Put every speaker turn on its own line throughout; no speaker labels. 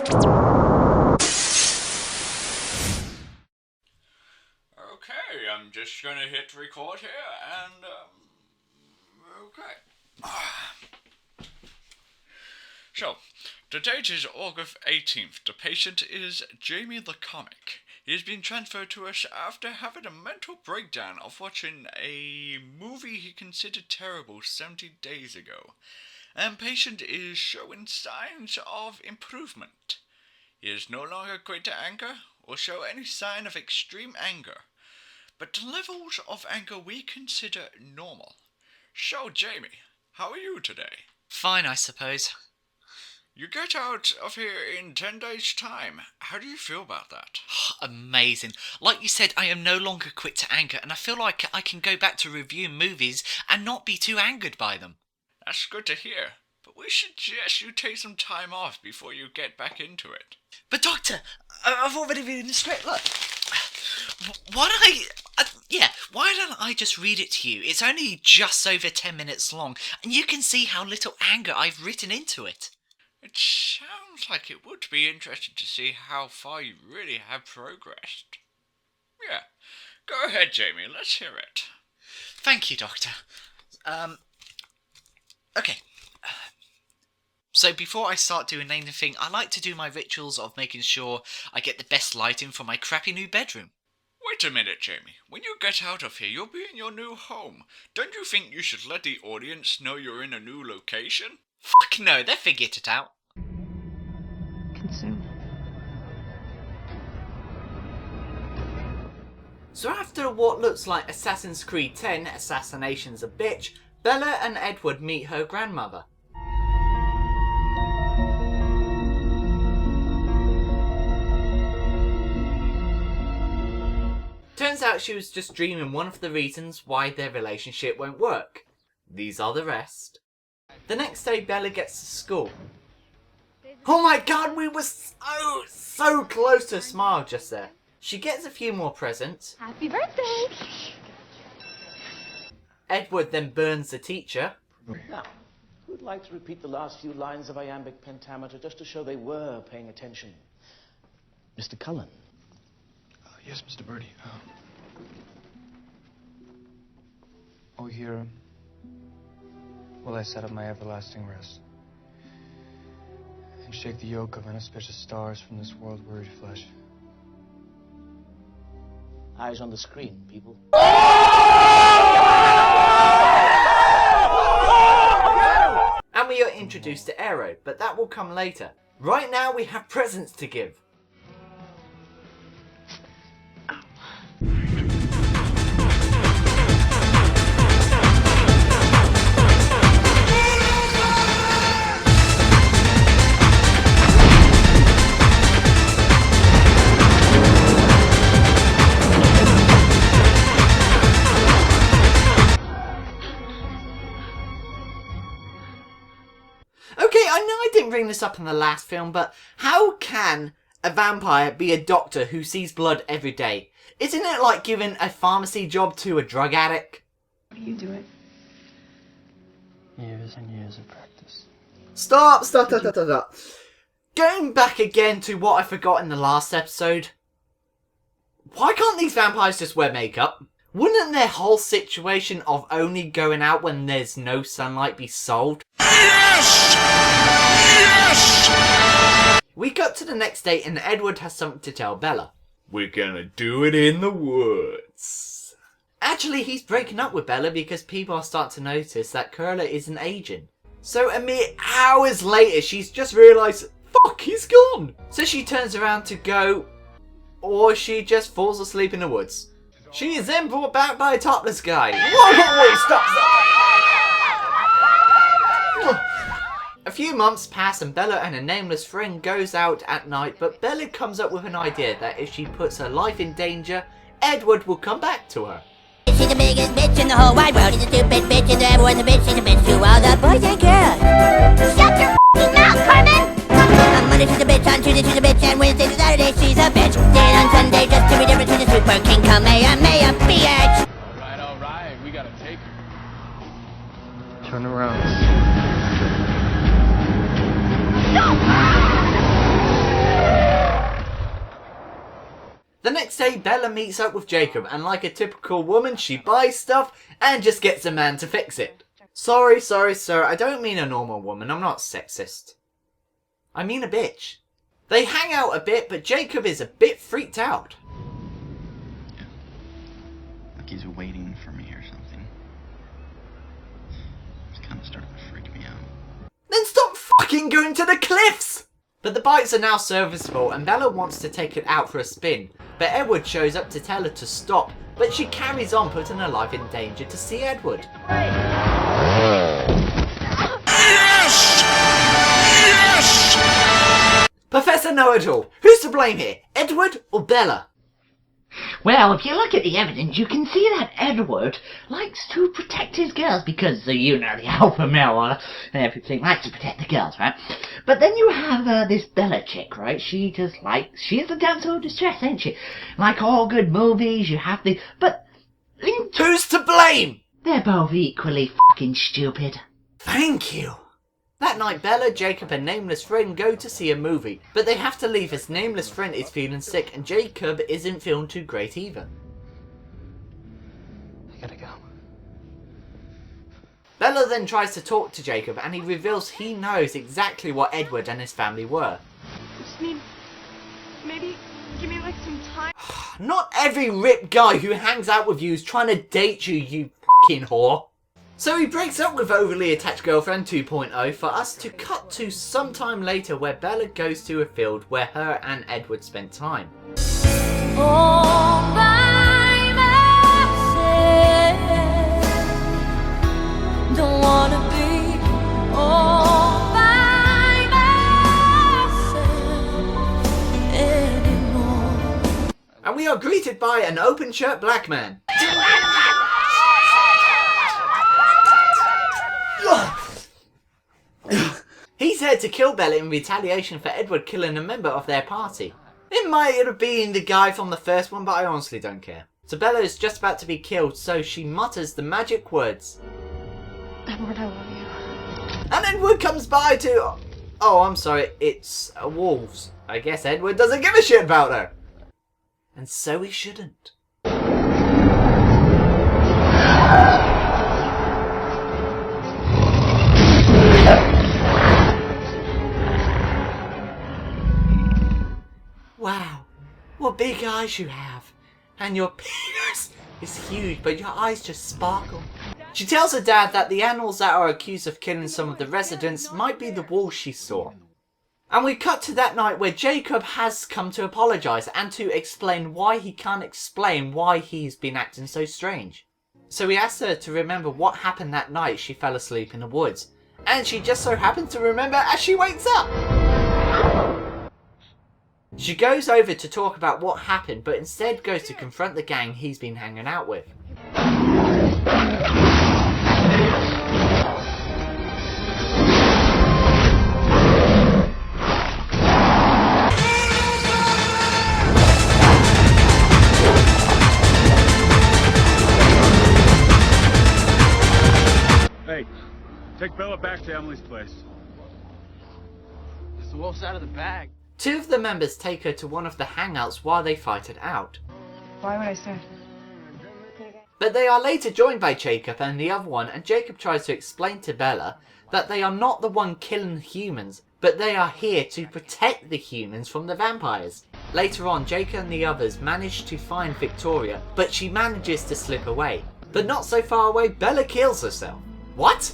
Okay, I'm just gonna hit record here and, okay. So, the date is August 18th. The patient is Jamie the Comic. He has been transferred to us after having a mental breakdown of watching a movie he considered terrible 70 days ago. And patient is showing signs of improvement. He is no longer quick to anger or show any sign of extreme anger, but the levels of anger we consider normal. So, Jamie, how are you today?
Fine, I suppose.
You get out of here in 10 days' time. How do you feel about that?
Amazing. Like you said, I am no longer quick to anger, and I feel like I can go back to reviewing movies and not be too angered by them.
That's good to hear, but we suggest you take some time off before you get back into it.
But Doctor, I've already read the script. Look, why don't I just read it to you? It's only just over 10 minutes long, and you can see how little anger I've written into it.
It sounds like it would be interesting to see how far you really have progressed. Yeah, go ahead, Jamie, let's hear it.
Thank you, Doctor. Okay. So before I start doing anything, I like to do my rituals of making sure I get the best lighting for my crappy new bedroom.
Wait a minute, Jamie. When you get out of here, you'll be in your new home. Don't you think you should let the audience know you're in a new location?
Fuck no, they figured it out.
Consume.
So after what looks like Assassin's Creed 10, Assassination's a Bitch, Bella and Edward meet her grandmother. Turns out she was just dreaming one of the reasons why their relationship won't work. These are the rest. The next day, Bella gets to school. Oh my god, we were so close to a smile just there. She gets a few more presents.
Happy birthday!
Edward then burns the teacher.
Now, who'd like to repeat the last few lines of iambic pentameter just to show they were paying attention? Mr. Cullen.
Yes, Mr. Birdie. Oh, here will I set up my everlasting rest and shake the yoke of inauspicious stars from this world-wearied flesh.
Eyes on the screen, people.
And we are introduced to Aero, but that will come later. Right now we have presents to give. Okay, I know I didn't bring this up in the last film, but how can a vampire be a doctor who sees blood every day? Isn't it like giving a pharmacy job to a drug addict?
How do you do it?
Years and years of practice.
Stop. Going back again to what I forgot in the last episode. Why can't these vampires just wear makeup? Wouldn't their whole situation of only going out when there's no sunlight be solved?
Yes! Yes!
We cut to the next day and Edward has something to tell Bella. We're gonna do it in the woods. Actually, he's breaking up with Bella because people are starting to notice that Curler isn't aging. So a mere hours later, she's just realised, fuck, he's gone. So she turns around to go, or she just falls asleep in the woods. She is then brought back by a topless guy. Whoa, stop. A few months pass and Bella and a nameless friend goes out at night, but Bella comes up with an idea that if she puts her life in danger, Edward will come back to her.
She's the biggest bitch in the whole wide world. She's a stupid bitch and everyone's a bitch. She's a bitch to all the boys and girls. Shut your f***ing mouth, Carmen! On Monday she's a bitch, on Tuesday she's a bitch, and Wednesday to Saturday she's a bitch. Then on Sunday just to be different, she's a super king, Kamehameha, bitch!
Alright, we gotta take her. Turn around.
No!
The next day, Bella meets up with Jacob, and like a typical woman, she buys stuff and just gets a man to fix it. Sorry, sir, I don't mean a normal woman, I'm not sexist. I mean a bitch. They hang out a bit, but Jacob is a bit freaked out.
Yeah. Like he's waiting for me or something. It's kind of starting to freak me out.
Then stop fucking going to the cliffs! But the bikes are now serviceable and Bella wants to take it out for a spin. But Edward shows up to tell her to stop, but she carries on, putting her life in danger to see Edward.
Yes! Yes!
Professor Know-It-All, who's to blame here, Edward or Bella?
Well, if you look at the evidence, you can see that Edward likes to protect his girls because, the alpha male and everything likes to protect the girls, right? But then you have this Bella chick, right? She's the damsel of distress, ain't she? Like all good movies, you have the... But...
Who's to blame?
They're both equally fucking stupid.
Thank you. That night, Bella, Jacob and Nameless Friend go to see a movie, but they have to leave as Nameless Friend is feeling sick and Jacob isn't feeling too great either.
I gotta go.
Bella then tries to talk to Jacob and he reveals he knows exactly what Edward and his family were.
Just need... maybe give me like some time.
Not every ripped guy who hangs out with you is trying to date you, you fucking whore. So he breaks up with overly attached girlfriend 2.0 for us to cut to some time later where Bella goes to a field where her and Edward spent time.
All by myself, don't wanna be all by myself anymore.
And we are greeted by an open shirt black man. He's here to kill Bella in retaliation for Edward killing a member of their party. It might have been the guy from the first one, but I honestly don't care. So Bella is just about to be killed, so she mutters the magic words.
Edward, I love you.
And Edward comes by to... Oh, I'm sorry, it's wolves. I guess Edward doesn't give a shit about her. And so he shouldn't. Wow, what big eyes you have. And your penis is huge, but your eyes just sparkle. She tells her dad that the animals that are accused of killing some of the residents might be the wolves she saw. And we cut to that night where Jacob has come to apologise and to explain why he can't explain why he's been acting so strange. So he asks her to remember what happened that night she fell asleep in the woods. And she just so happens to remember as she wakes up. She goes over to talk about what happened, but instead goes to confront the gang he's been hanging out with.
Hey, take Bella back to Emily's place.
It's the wolf's out of the bag.
Two of the members take her to one of the hangouts while they fight it out.
Why would I stay?
But they are later joined by Jacob and the other one, and Jacob tries to explain to Bella that they are not the one killing humans, but they are here to protect the humans from the vampires. Later on, Jacob and the others manage to find Victoria, but she manages to slip away. But not so far away, Bella kills herself. What?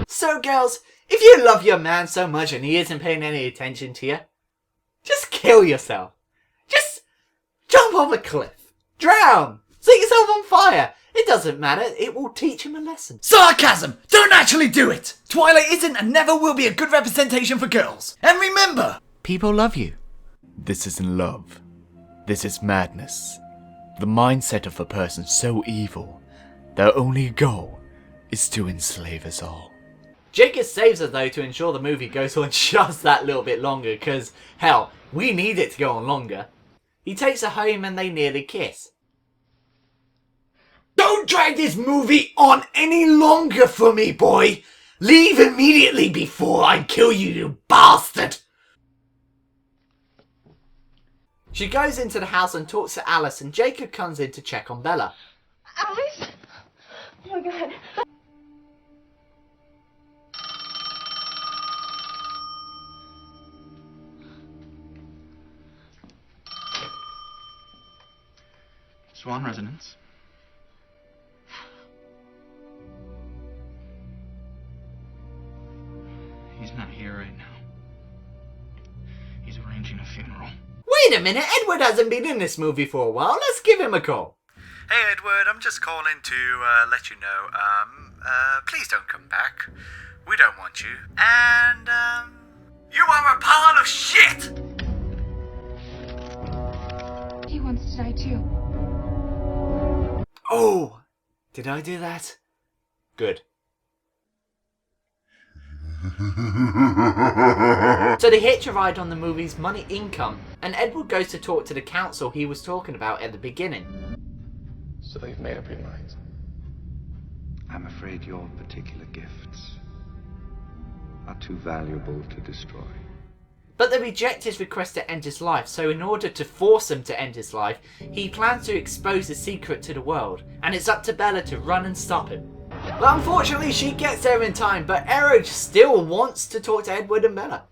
So girls, if you love your man so much and he isn't paying any attention to you, just kill yourself. Just jump off a cliff. Drown. Set yourself on fire. It doesn't matter. It will teach him a lesson.
Sarcasm! Don't actually do it! Twilight isn't and never will be a good representation for girls. And remember, people love you.
This isn't love. This is madness. The mindset of a person so evil, their only goal is to enslave us all.
Jacob saves her though to ensure the movie goes on just that little bit longer, because, hell, we need it to go on longer. He takes her home and they nearly kiss. Don't drag this movie on any longer for me, boy! Leave immediately before I kill you, you bastard! She goes into the house and talks to Alice, and Jacob comes in to check on Bella.
Alice? Oh my god.
Swan residence. He's not here right now. He's arranging a funeral.
Wait a minute, Edward hasn't been in this movie for a while. Let's give him a call.
Hey Edward, I'm just calling to let you know, please don't come back. We don't want you. And, you are a pile of shit!
He wants to die too.
Oh, did I do that? Good. So they hitch a ride on the movie's money income, and Edward goes to talk to the council he was talking about at the beginning.
So you've made up your mind.
I'm afraid your particular gifts are too valuable to destroy.
But they reject his request to end his life, so in order to force him to end his life, he plans to expose the secret to the world, and it's up to Bella to run and stop him. But unfortunately she gets there in time, but Eric still wants to talk to Edward and Bella.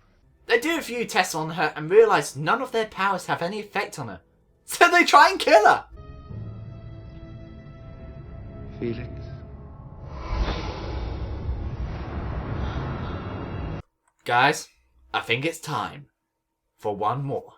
They do a few tests on her and realise none of their powers have any effect on her. So they try and kill her!
Felix?
Guys, I think it's time for one more.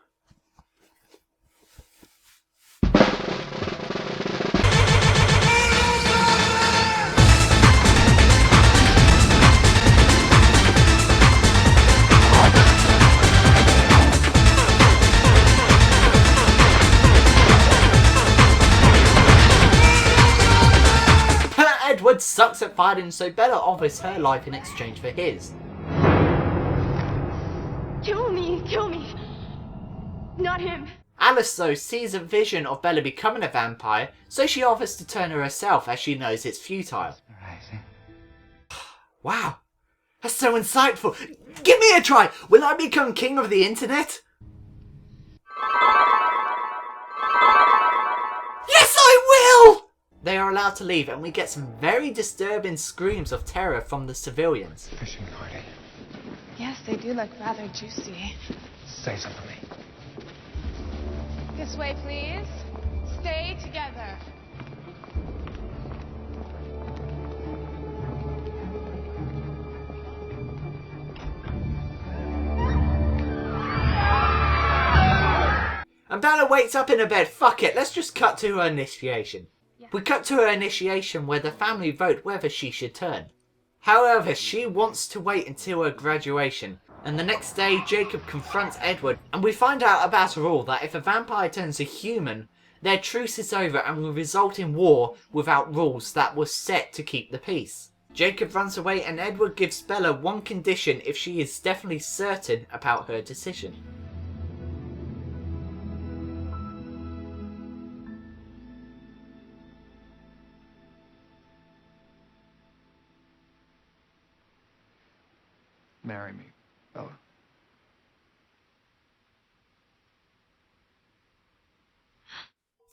Edward sucks at fighting, so Bella offers her life in exchange for his.
Kill me. Not him.
Alice, though, sees a vision of Bella becoming a vampire, so she offers to turn her herself as she knows it's futile. Wow, that's so insightful. Give me a try. Will I become king of the internet? Yes, I will! They are allowed to leave, and we get some very disturbing screams of terror from the civilians.
Fishing party.
Yes, they do look rather juicy.
Say something to me.
This way, please. Stay together.
And Bella wakes up in her bed. Fuck it, let's just cut to her initiation. We cut to her initiation where the family vote whether she should turn. However, she wants to wait until her graduation, and the next day Jacob confronts Edward, and we find out about a rule that if a vampire turns a human, their truce is over and will result in war without rules that were set to keep the peace. Jacob runs away, and Edward gives Bella one condition if she is definitely certain about her decision.
Marry me, Bella.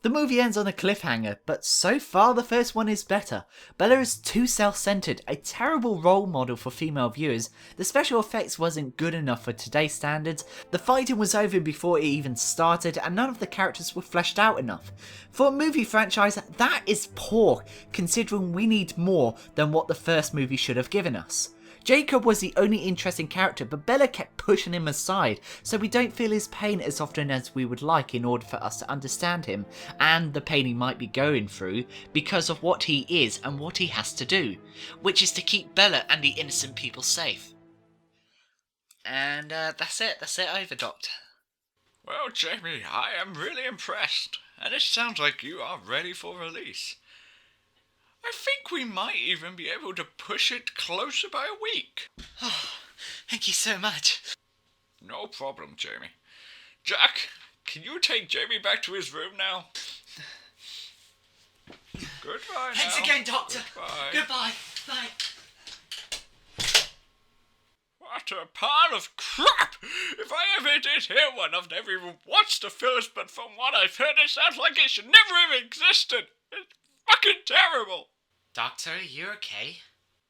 The movie ends on a cliffhanger, but so far the first one is better. Bella is too self-centered, a terrible role model for female viewers, the special effects wasn't good enough for today's standards, the fighting was over before it even started, and none of the characters were fleshed out enough. For a movie franchise, that is poor, considering we need more than what the first movie should have given us. Jacob was the only interesting character, but Bella kept pushing him aside, so we don't feel his pain as often as we would like in order for us to understand him, and the pain he might be going through, because of what he is and what he has to do, which is to keep Bella and the innocent people safe. And that's it over, Doctor.
Well, Jamie, I am really impressed, and it sounds like you are ready for release. I think we might even be able to push it closer by a week.
Oh, thank you so much.
No problem, Jamie. Jack, can you take Jamie back to his room now? Goodbye now.
Thanks again, Doctor.
Goodbye.
Goodbye. Bye.
utter pile of crap! If I ever did hear one, I've never even watched the films, but from what I've heard, it sounds like it should never have existed. It's fucking terrible.
Doctor, are you okay?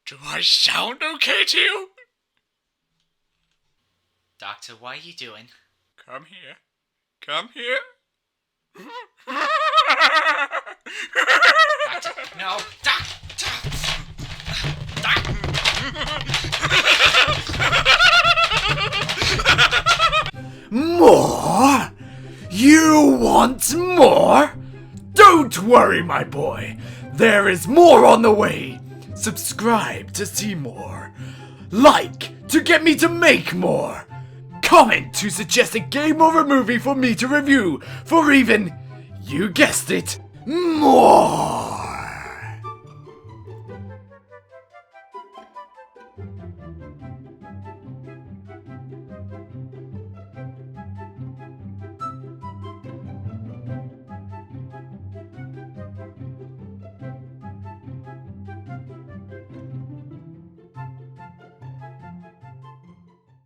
Do I sound okay to you?
Doctor, what are you doing?
Come here. Come here.
Doctor, no, Doctor!
More? You want more? Don't worry, my boy. There is more on the way. Subscribe to see more. Like to get me to make more. Comment to suggest a game or a movie for me to review for even, you guessed it, more.